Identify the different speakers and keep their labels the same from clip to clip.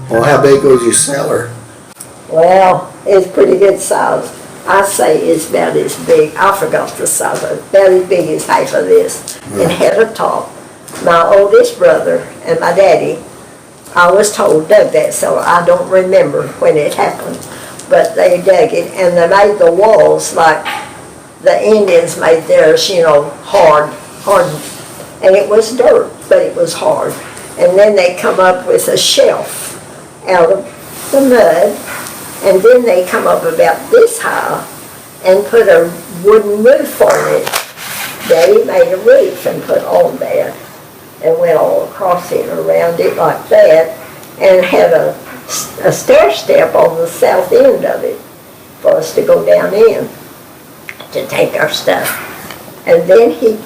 Speaker 1: Well, how big was your cellar?
Speaker 2: Well, it's pretty good size. I say it's about as big, I forgot the size of it, about as big as half of this. It had a top. My oldest brother and my daddy, I was told, dug that cellar. I don't remember when it happened, but they dug it and they made the walls like the Indians made theirs, you know, hard. And it was dirt, but it was hard. And then they come up with a shelf out of the mud, and then they come up about this high and put a wooden roof on it. Daddy made a roof and put on that and went all across it, around it like that, and had a stair step on the south end of it for us to go down in to take our stuff. And then he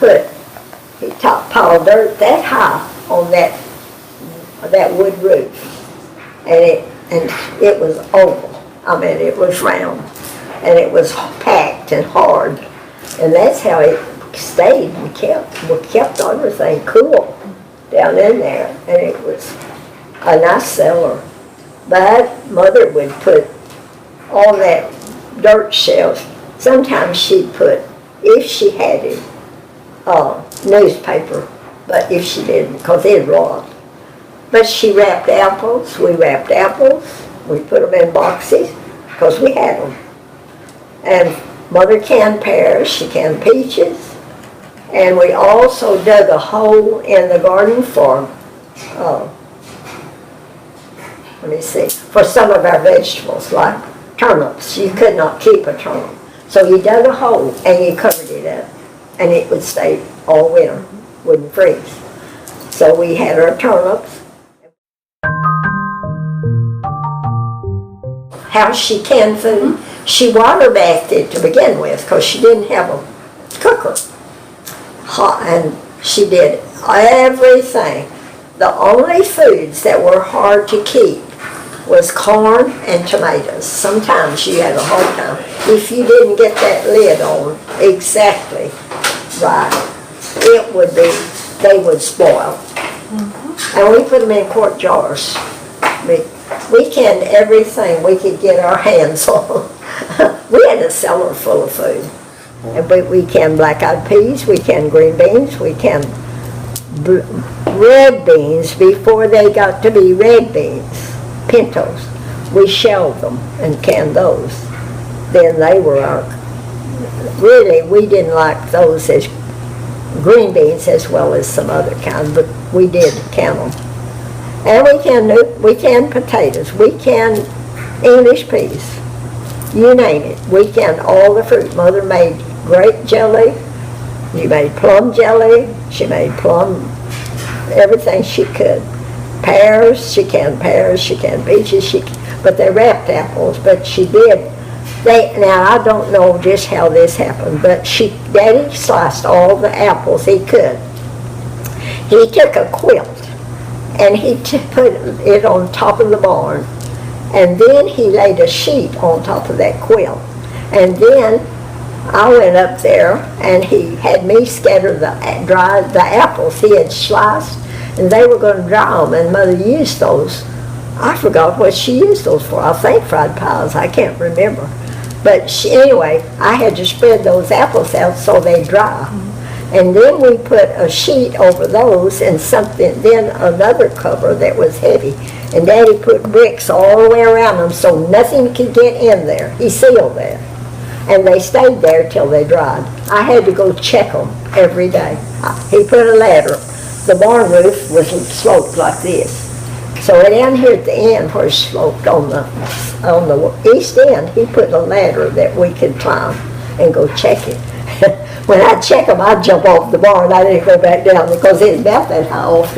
Speaker 2: top piled dirt that high on that wood roof, and it was oval. I mean, it was round, and it was packed and hard, and that's how it stayed and kept everything cool down in there, and it was a nice cellar. But Mother would put all that dirt shells. Sometimes she'd put, if she had it, newspaper, but if she didn't, because it'd rot. But she wrapped apples, we wrapped apples, we put them in boxes, because we had them. And Mother canned pears, she canned peaches, and we also dug a hole in the garden for, let me see, for some of our vegetables, like turnips. You could not keep a turnip. So you dug a hole and you covered it up, and it would stay all winter, wouldn't freeze. So we had our turnips. How she canned food, she water bathed it to begin with because she didn't have a cooker. And she did everything. The only foods that were hard to keep was corn and tomatoes. Sometimes you had a hard time. If you didn't get that lid on exactly right, it would be, they would spoil. And we put them in quart jars. We canned everything we could get our hands on. We had a cellar full of food. And we canned black-eyed peas, we canned green beans, we canned red beans before they got to be red beans, pintos. We shelled them and canned those. Then they were really, we didn't like those as green beans as well as some other kind, but we did can them. And we canned potatoes, we canned English peas, you name it. We canned all the fruit. Mother made grape jelly, she made plum jelly, she made plum, everything she could. Pears, she canned peaches, but they wrapped apples, but she did. Now I don't know just how this happened, but Daddy sliced all the apples he could. He took a quilt and he put it on top of the barn, and then he laid a sheet on top of that quilt. And then I went up there and he had me scatter the apples he had sliced, and they were going to dry them, and Mother used those. I forgot what she used those for. I think fried pies, I can't remember. But anyway, I had to spread those apples out so they dry. And then we put a sheet over those and then another cover that was heavy. And Daddy put bricks all the way around them so nothing could get in there. He sealed that. And they stayed there till they dried. I had to go check them every day. He put a ladder. The barn roof was sloped like this. So down here at the end where it sloped on the east end, he put a ladder that we could climb and go check it. When I'd check them, I'd jump off the barn. I didn't go back down because it's about that high off.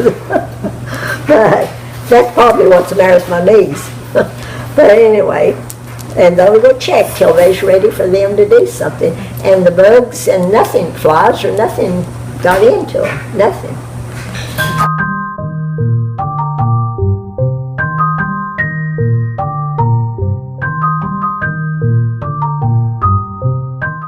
Speaker 2: But that's probably what's the matter with my knees. But anyway, and those were checked till they was ready for them to do something. And the bugs and nothing, flies or nothing, got into them, nothing.